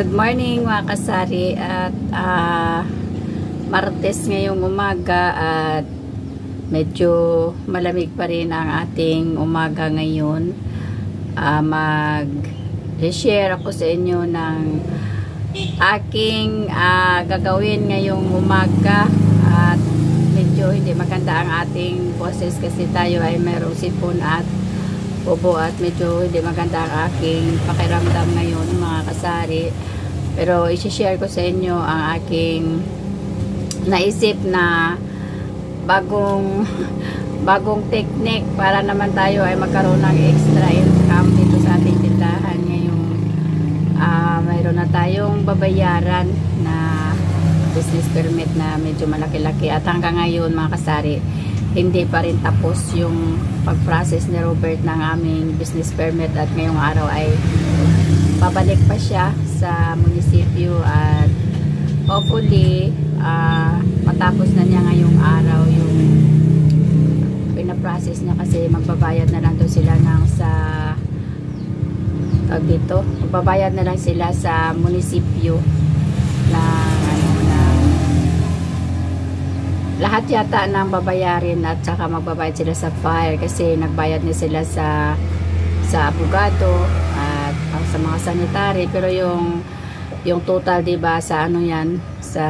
Good morning mga kasari at Martes ngayong umaga at medyo malamig pa rin ang ating umaga ngayon. Mag-share ako sa inyo ng aking gagawin ngayong umaga at medyo hindi maganda ang ating boses kasi tayo ay mayroong sipon at ubo at medyo hindi maganda ang aking pakiramdam ngayon mga kasari. Pero i-share ko sa inyo ang aking naisip na bagong technique para naman tayo ay magkaroon ng extra income dito sa ating tindahan ngayong mayroon na tayong babayaran na business permit na medyo malaki-laki at hanggang ngayon mga kasari hindi pa rin tapos yung pag-process ni Robert ng aming business permit at ngayong araw ay babalik pa siya sa munisipyo at hopefully matapos na niya ngayong araw yung pinaprocess niya kasi magbabayad na lang doon sila ng magbabayad na lang sila sa munisipyo lahat yata ng babayarin at saka magbabayad sila sa fire kasi nagbayad na sila sa abogado at sa mga sanitary, pero yung total diba sa yan sa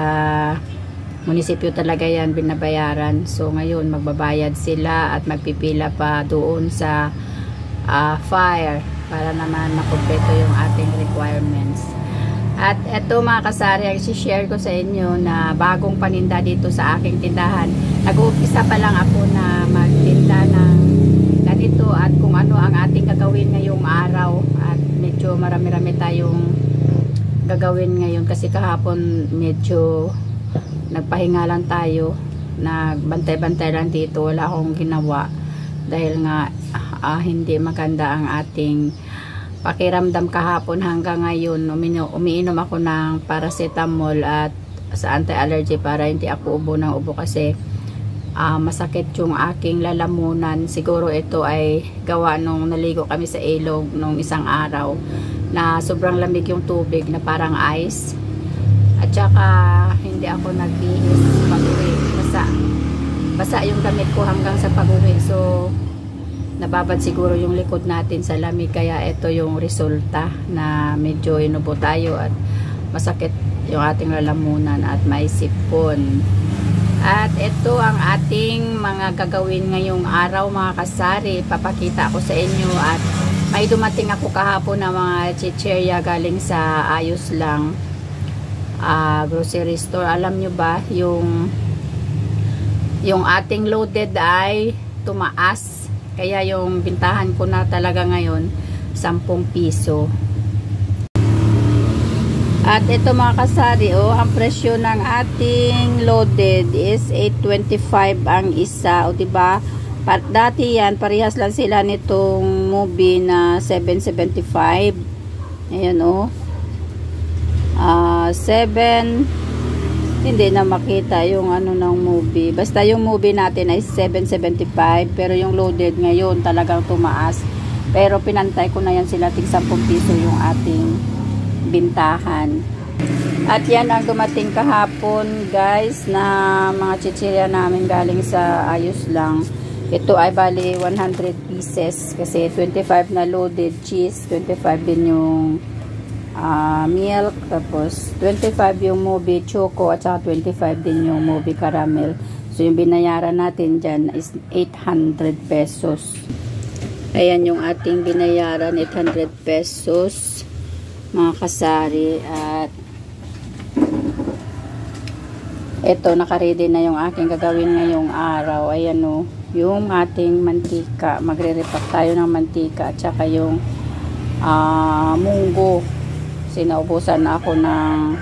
munisipyo talaga yan binabayaran. So ngayon magbabayad sila at magpipila pa doon sa fire para naman makumpleto yung ating requirements. At eto mga kasari, ang share ko sa inyo na bagong paninda dito sa aking tindahan. Nag-uumpisa pa lang ako na magtinda ng ganito at kung ano ang ating gagawin ngayong araw. At medyo marami-rami tayong gagawin ngayon kasi kahapon medyo nagpahinga lang tayo. Nagbantay-bantay lang dito. Wala akong ginawa dahil nga hindi maganda ang ating pakiramdam kahapon hanggang ngayon. Umiinom ako ng paracetamol at sa anti-allergy para hindi ako ubo ng ubo kasi masakit yung aking lalamunan. Siguro ito ay gawa nung naligo kami sa ilog nung isang araw na sobrang lamig yung tubig na parang ice at saka hindi ako nagbihis pag-uwi. Basa yung damit ko hanggang sa pag-uwi, so nababad siguro yung likod natin sa lamig, kaya ito yung resulta na medyo inubo tayo at masakit yung ating lalamunan at may sipon. At ito ang ating mga gagawin ngayong araw mga kasari, papakita ko sa inyo. At may dumating ako kahapon na mga chicherya galing sa Ayos Lang grocery store. Alam nyo ba yung ating loaded ay tumaas. Kaya yung bintahan ko na talaga ngayon 10 piso. At ito mga kasari, ang presyo ng ating loaded is 8.25 ang isa, o diba? Dati yan, parehas lang sila nitong movie na 7.75. Ayan 7, hindi na makita yung ano ng movie. Basta yung movie natin ay 7.75 pero yung loaded ngayon talagang tumaas. Pero pinantay ko na yan sila tig 10 piso yung ating bintahan. At yan ang dumating kahapon guys na mga chichirya namin galing sa Ayos Lang. Ito ay bali 100 pieces kasi 25 na loaded cheese, 25 din yung milk, tapos 25 yung movie choco at saka 25 din yung movie caramel. So yung binayaran natin dyan is 800 pesos. Ayan yung ating binayaran, 800 pesos mga kasari. At eto, nakaready na yung aking gagawin ngayong araw. Ayan yung ating mantika. Magre-repack tayo ng mantika at saka yung munggo. Sinaubusan na ako ng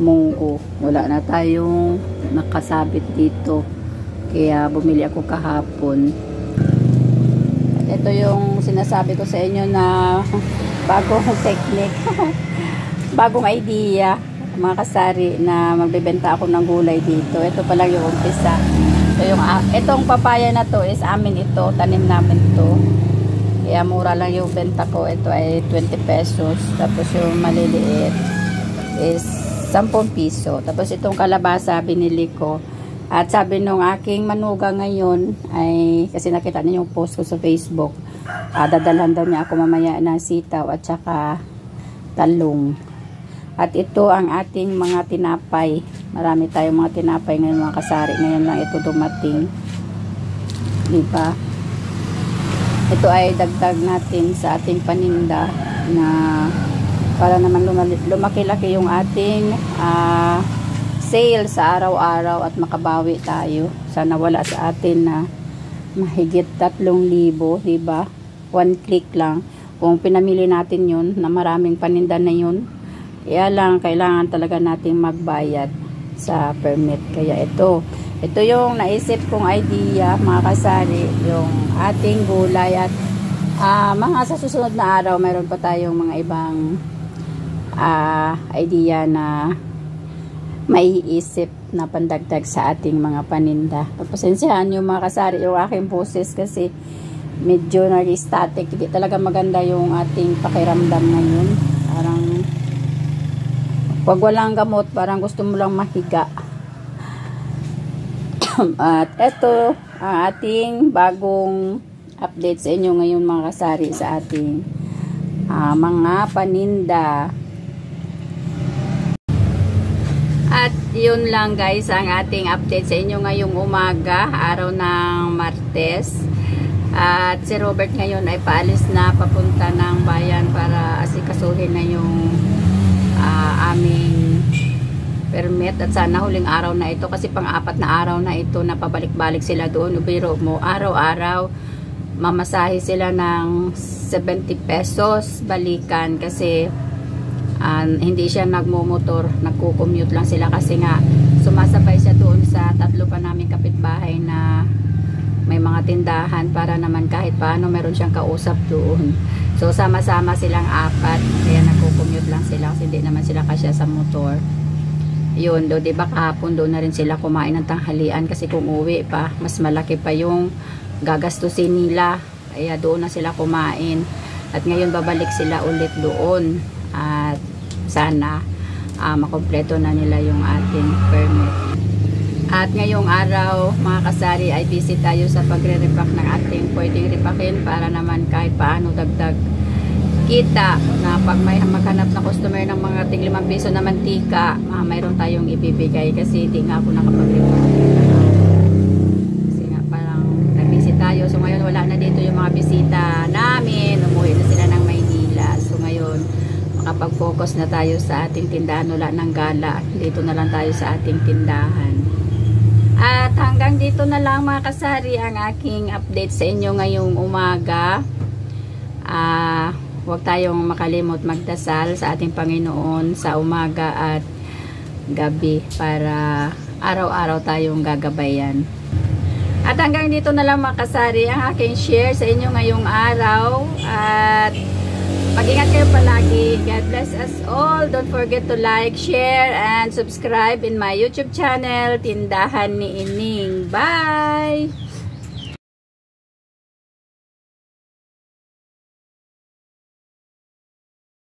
munggo. Wala na tayong nakasabit dito. Kaya bumili ako kahapon. At ito yung sinasabi ko sa inyo na bagong technique. Bagong idea. Mga kasari na magbebenta ako ng gulay dito. Ito pa lang yung umpisa. Itong papaya na to is amin ito. Tanim namin to. Kaya mura lang yung benta ko. Ito ay 20 pesos. Tapos yung maliliit is 10 piso. Tapos itong kalabasa binili ko. At sabi nung aking manuga ngayon ay, kasi nakita niyo yung post ko sa Facebook, dadalhan daw niya ako mamaya ng sitaw at saka talong. At ito ang ating mga tinapay. Marami tayong mga tinapay ngayon mga kasari. Ngayon lang ito dumating. Diba? Ito ay dagdag natin sa ating paninda na para naman lumaki-laki yung ating sale sa araw-araw at makabawi tayo. Sana wala sa atin na mahigit 3,000, diba? 1 click lang. Kung pinamili natin yun, na maraming paninda na yun, kaya lang kailangan talaga nating magbayad sa permit. Kaya ito yung naisip kong idea mga kasari, yung ating gulay at mga sa susunod na araw mayroon pa tayong mga ibang idea na maiisip na pandagdag sa ating mga paninda. Pasensyahan yung mga kasari yung aking boses kasi medyo nag-static, hindi talaga maganda yung ating pakiramdam ngayon. Parang pag walang gamot, parang gusto mo lang mahiga. At ito ang ating bagong update sa inyo ngayon mga kasari sa ating mga paninda. At yun lang guys ang ating update sa inyo ngayong umaga, araw ng Martes. At si Robert ngayon ay paalis na papunta ng bayan para asikasuhin na yung aming permit at sana huling araw na ito kasi pang-apat na araw na ito na pabalik-balik sila doon. Ubiro mo, araw-araw mamasahe sila ng 70 pesos balikan kasi hindi siya nagmumotor, nagko-commute lang sila kasi nga sumasabay siya doon sa tatlo pa namin kapitbahay na may mga tindahan para naman kahit paano meron siyang kausap doon. So sama-sama silang 4 kaya nagko-commute lang sila kasi hindi naman sila kasya sa motor. Yun, do, diba kahapon doon na rin sila kumain ng tanghalian kasi kung uwi pa, mas malaki pa yung gagastusin nila. Kaya doon na sila kumain. At ngayon babalik sila ulit doon. At sana makompleto na nila yung ating permit. At ngayong araw, mga kasari, ay busy tayo sa pagre-repack ng ating pwedeng repakin para naman kahit paano dagdag kita na pag may maghanap na customer ng mga ting 5 piso na mantika, mayroon tayong ibibigay kasi hindi nga ako nakapag-repack. Kasi nga parang nag-busy tayo. So ngayon wala na dito yung mga bisita namin. Umuwi na sila ng Maynila. So ngayon makapag-focus na tayo sa ating tindahan. Wala ng gala. Dito na lang tayo sa ating tindahan. At hanggang dito na lang mga kasari ang aking update sa inyo ngayong umaga. Huwag tayong makalimot magdasal sa ating Panginoon sa umaga at gabi para araw-araw tayong gagabayan. At hanggang dito na lang mga kasari ang aking share sa inyo ngayong araw. At mag-ingat kayo palagi. God bless us all. Don't forget to like, share, and subscribe in my YouTube channel, Tindahan ni Ining. Bye!